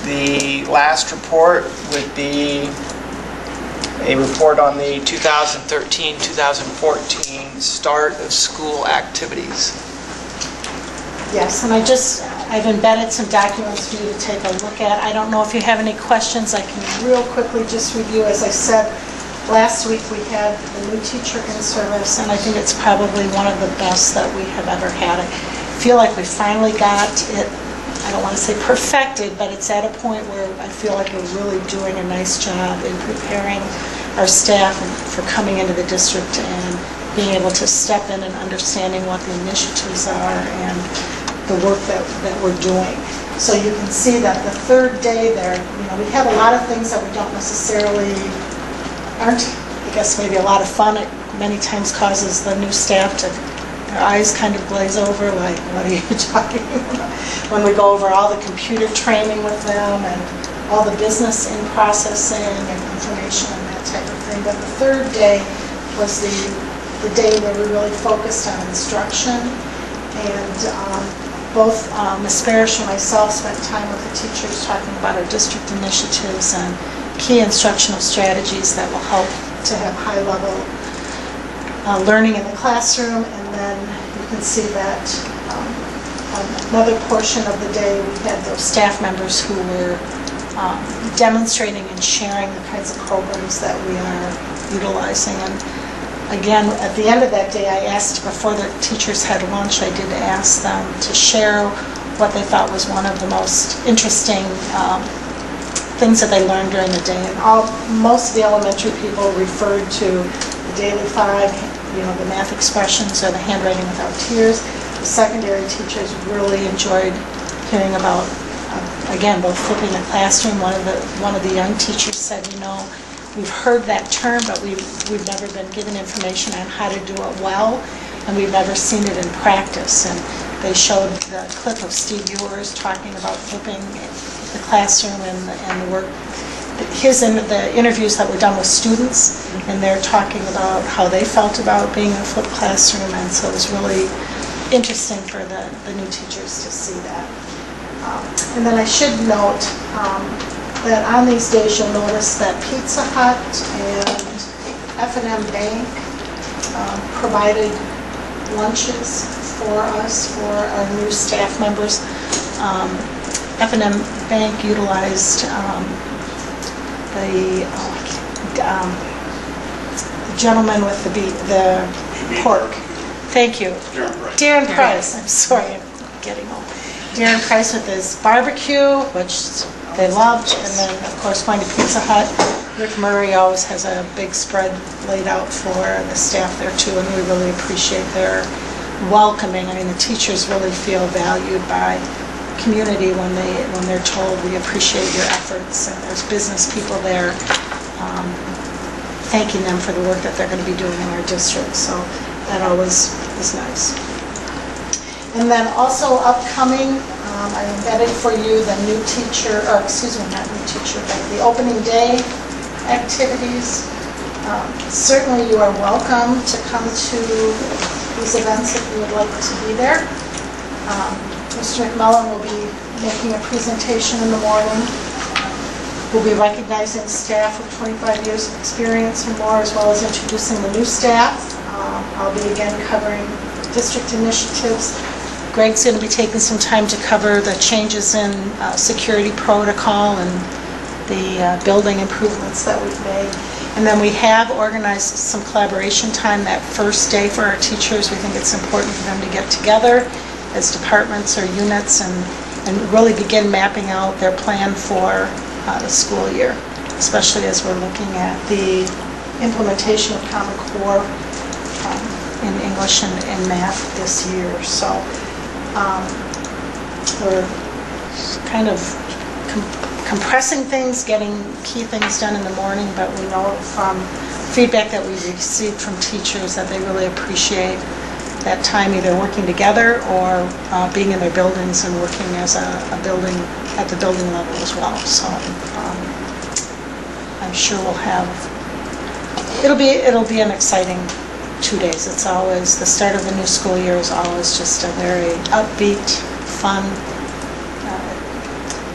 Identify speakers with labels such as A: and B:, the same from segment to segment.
A: The last report would be a report on the 2013-2014 start of school activities.
B: Yes, and I've embedded some documents for you to take a look at. I don't know if you have any questions. I can real quickly just review. As I said, last week we had the new teacher in service, and I think it's probably one of the best that we have ever had. I feel like we finally got it, I don't want to say perfected, but it's at a point where I feel like we're really doing a nice job in preparing our staff for coming into the district and being able to step in and understanding what the initiatives are and the work that we're doing. So you can see that the third day there, we have a lot of things that we don't necessarily aren't, I guess, maybe a lot of fun. It many times causes the new staff to, their eyes kind of glaze over, like, what are you talking about? When we go over all the computer training with them and all the business in processing and information and that type of thing. But the third day was the day where we really focused on instruction, and both Ms. Parrish and myself spent time with the teachers talking about our district initiatives and key instructional strategies that will help to have high-level learning in the classroom. And then you can see that another portion of the day we had those staff members who were demonstrating and sharing the kinds of programs that we are utilizing. And again, at the end of that day, I asked, before the teachers had lunch, I did ask them to share what they thought was one of the most interesting things that they learned during the day. And most of the elementary people referred to the Daily Five, the math expressions or the handwriting without tears. The secondary teachers really enjoyed hearing about, again, both flipping the classroom. One of the young teachers said, we've heard that term, but we've never been given information on how to do it well, and we've never seen it in practice. And they showed the clip of Steve Ewers talking about flipping the classroom and the work. The interviews that were done with students, and they're talking about how they felt about being in a flipped classroom, and so it was really interesting for the new teachers to see that. And then I should note that on these days you'll notice that Pizza Hut and F&M Bank provided lunches for us, for our new staff members. F&M Bank utilized the gentleman with the pork. Thank you. Darren Price. I'm sorry, I'm getting old. Darren Price with his barbecue, which they loved, and then of course going to Pizza Hut. Rick Murray always has a big spread laid out for the staff there too, and we really appreciate their welcoming. I mean, the teachers really feel valued by community when they're told, we appreciate your efforts, and there's business people there thanking them for the work that they're going to be doing in our district. So that always is nice. And then also upcoming, I embedded for you the new teacher, or excuse me, not new teacher, but the opening day activities. Certainly you are welcome to come to these events if you would like to be there. Mr. McMullen will be making a presentation in the morning. We'll be recognizing staff with 25 years of experience or more, as well as introducing the new staff. I'll be again covering district initiatives. Greg's going to be taking some time to cover the changes in security protocol and the building improvements that we've made. And then we have organized some collaboration time that first day for our teachers. We think it's important for them to get together as departments or units and really begin mapping out their plan for the school year, especially as we're looking at the implementation of Common Core in English and math this year. So we're kind of compressing things, getting key things done in the morning, but we know from feedback that we've received from teachers that they really appreciate that time either working together or being in their buildings and working as a building at the building level as well. So I'm sure we'll have, it'll be an exciting 2 days. It's always, the start of the new school year is always just a very upbeat, fun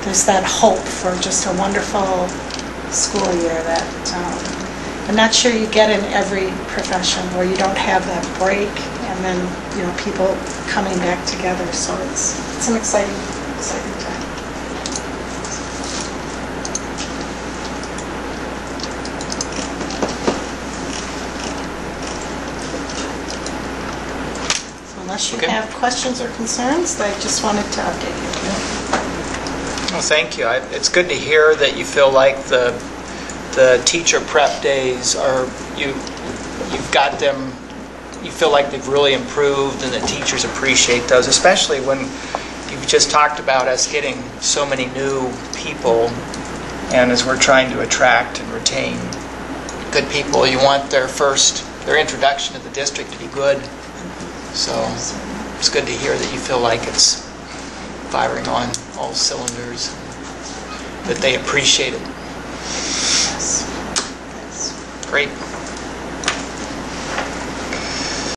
B: there's that hope for just a wonderful school year that I'm not sure you get in every profession, where you don't have that break and then, you know, people coming back together. So it's an exciting time. So unless you have questions or concerns, I just wanted to update you.
A: Well, thank you. It's good to hear that you feel like the teacher prep days are, you've got them, you feel like they've really improved and the teachers appreciate those, especially when you've just talked about us getting so many new people, and as we're trying to attract and retain good people, you want their introduction to the district to be good. So it's good to hear that you feel like it's firing on all cylinders, that they appreciate it.
B: Yes.
A: Great.